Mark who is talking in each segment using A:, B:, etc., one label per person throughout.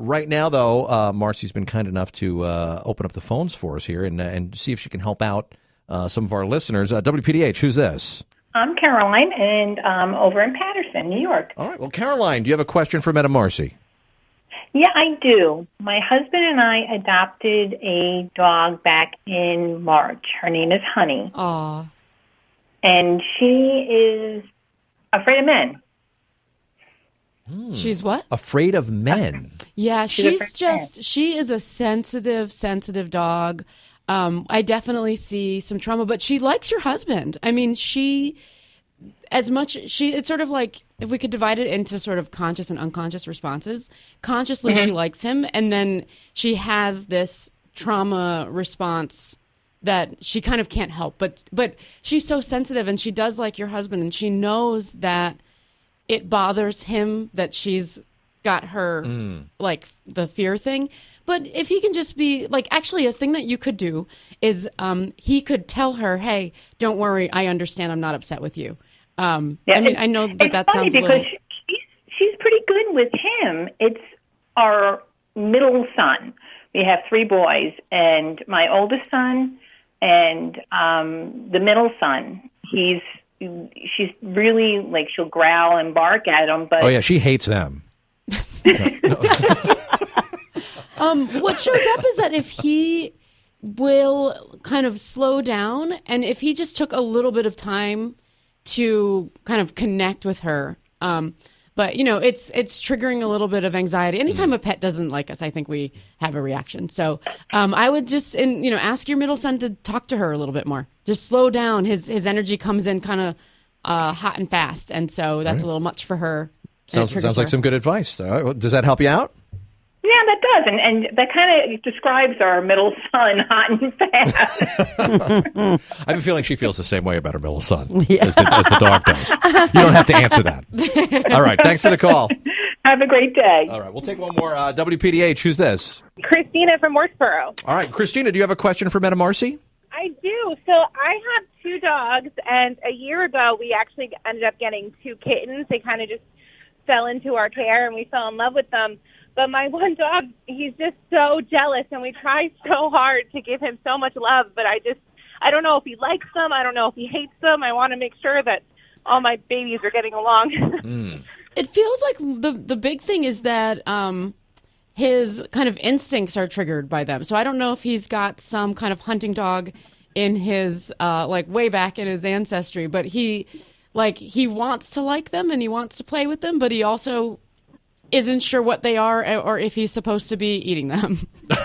A: Right now, though, Marcy's been kind enough to open up the phones for us here and see if she can help out some of our listeners. WPDH, who's this?
B: I'm Caroline, and I'm over in Paterson, New York.
A: All right. Well, Caroline, do you have a question for Madam Marcy?
B: Yeah, I do. My husband and I adopted a dog back in March. Her name is Honey.
C: Aw.
B: And she is afraid of men.
C: She's what?
A: Afraid of men.
C: Yeah, she is a sensitive dog. I definitely see some trauma, but she likes your husband. I mean, it's sort of like if we could divide it into sort of conscious and unconscious responses. Consciously, she likes him, and then she has this trauma response that she kind of can't help. But she's so sensitive, and she does like your husband, and she knows that it bothers him that she's got her like the fear thing. But if he can just be like, actually, a thing that you could do is he could tell her, "Hey, don't worry, I understand. I'm not upset with you." I mean, I know that sounds
B: because she's pretty good with him. It's our middle son. We have 3 boys, and my oldest son and the middle son. She's really like she'll growl and bark at him, but
A: oh yeah, she hates them.
C: What shows up is that if he will kind of slow down, and if he just took a little bit of time to kind of connect with her, but it's triggering a little bit of anxiety. Anytime a pet doesn't like us, I think we have a reaction. So I would just ask your middle son to talk to her a little bit more. Just slow down. His energy comes in kind of hot and fast, and so that's a little much for her.
A: Sounds like some good advice. Does that help you out?
B: Yeah, that does, and that kind of describes our middle son, hot and fast.
A: I have a feeling she feels the same way about her middle son as the dog does. You don't have to answer that. All right, thanks for the call.
B: Have a great day.
A: All right, we'll take one more. WPDH, who's this?
D: Christina from Worthborough.
A: All right, Christina, do you have a question for Madam Marcy?
D: I do. So I have 2 dogs, and a year ago we actually ended up getting 2 kittens. They kind of just fell into our care, and we fell in love with them. But my one dog, he's just so jealous, and we try so hard to give him so much love, but I don't know if he likes them. I don't know if he hates them. I want to make sure that all my babies are getting along.
C: It feels like the big thing is that his kind of instincts are triggered by them. So I don't know if he's got some kind of hunting dog in his, like way back in his ancestry, but he wants to like them and he wants to play with them, but he also isn't sure what they are or if he's supposed to be eating them. And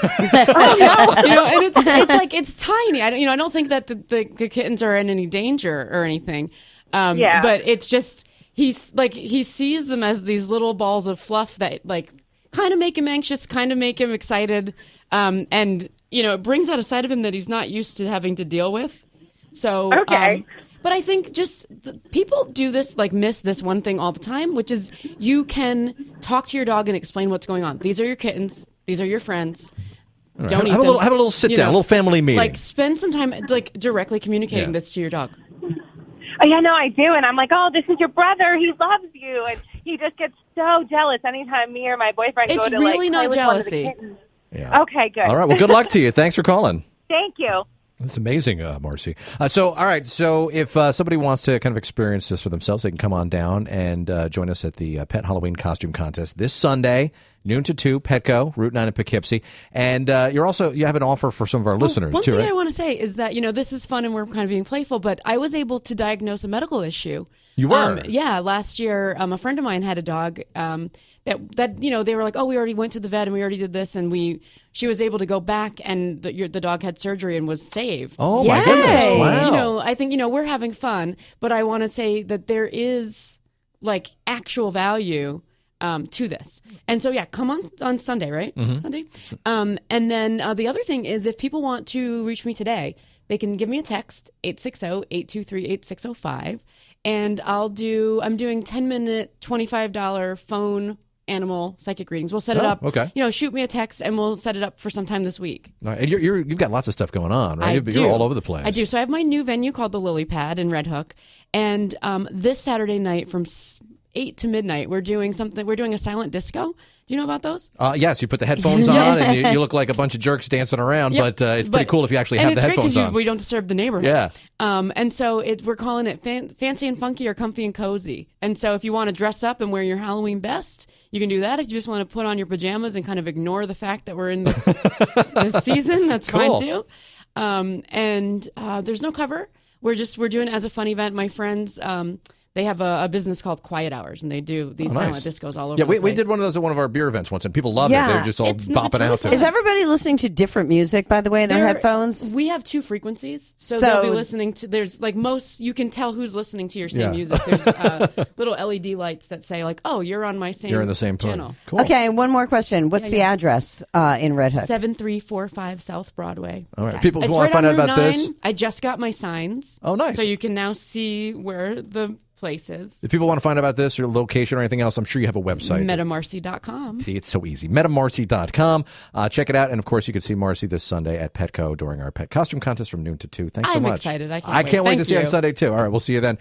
C: it's like it's tiny. I don't think that the kittens are in any danger or anything. But it's just he sees them as these little balls of fluff that like kind of make him anxious, kind of make him excited, and it brings out a side of him that he's not used to having to deal with. So
D: okay.
C: But I think just people do this, like miss this one thing all the time, which is you can talk to your dog and explain what's going on. These are your kittens. These are your friends.
A: Right.
C: Don't eat
A: have
C: them.
A: Have a little sit down, a little family meeting.
C: Like spend some time like directly communicating this to your dog.
D: Oh, yeah, no, I do. And I'm like, oh, this is your brother. He loves you. And he just gets so jealous anytime me or my boyfriend go to
C: It's really not jealousy.
A: Yeah.
D: Okay, good.
A: All right. Well, good luck to you. Thanks for calling.
D: Thank you.
A: That's amazing, Marcy. All right. So if somebody wants to kind of experience this for themselves, they can come on down and join us at the Pet Halloween Costume Contest this Sunday, noon to 2, Petco, Route 9 in Poughkeepsie. And you have an offer for some of our listeners,
C: one
A: too,
C: thing
A: right?
C: I want to say is that, this is fun and we're kind of being playful, but I was able to diagnose a medical issue.
A: You were?
C: Last year, a friend of mine had a dog that they were like, oh, we already went to the vet and we already did this, and she was able to go back and the dog had surgery and was saved.
A: Oh, my goodness. Wow.
C: I think, we're having fun, but I want to say that there is like actual value to this. And so, come on Sunday, right? Mm-hmm. Sunday. And then the other thing is if people want to reach me today, they can give me a text, 860-823-8605. And I'm doing 10-minute, $25 phone animal psychic readings. We'll set it up.
A: Okay.
C: Shoot me a text and we'll set it up for sometime this week.
A: All right. And you've got lots of stuff going on, right? You're all over the place.
C: I do. So I have my new venue called the Lily Pad in Red Hook. And this Saturday night from 8 to midnight, we're doing something. We're doing a silent disco Do you know about those?
A: Yes, you put the headphones on and you look like a bunch of jerks dancing around, but it's pretty cool if you actually have the headphones on.
C: We don't disturb the neighborhood.
A: Yeah.
C: And so we're calling it fancy and funky or comfy and cozy. And so if you want to dress up and wear your Halloween best, you can do that. If you just want to put on your pajamas and kind of ignore the fact that we're in this season, that's fine too. And there's no cover. We're doing it as a fun event. My friends, they have a business called Quiet Hours, and they do these silent discos all over the place.
A: We did one of those at one of our beer events once, and people loved it. They were just all bopping out to it.
E: Is everybody listening to different music, by the way, in their headphones?
C: We have 2 frequencies, so they'll be listening to, there's like you can tell who's listening to your same music. There's little LED lights that say like, oh, you're on my same
A: You're in the same
C: channel.
A: Cool.
E: Okay, and one more question. What's the address in Red Hook?
C: 7345 South Broadway.
A: All right. People who
C: It's
A: want to
C: right
A: find
C: on
A: out about
C: Route 9.
A: this.
C: I just got my signs.
A: Oh, nice.
C: So you can now see where the place is.
A: If people want to find out about this or location or anything else, I'm sure you have a website.
C: MetaMarcy.com.
A: See, it's so easy. MetaMarcy.com. Check it out. And, of course, you can see Marcy this Sunday at Petco during our pet costume contest from noon to 2. Thanks so much.
C: I'm excited. I can't wait
A: to see you on Sunday, too. All right, we'll see you then.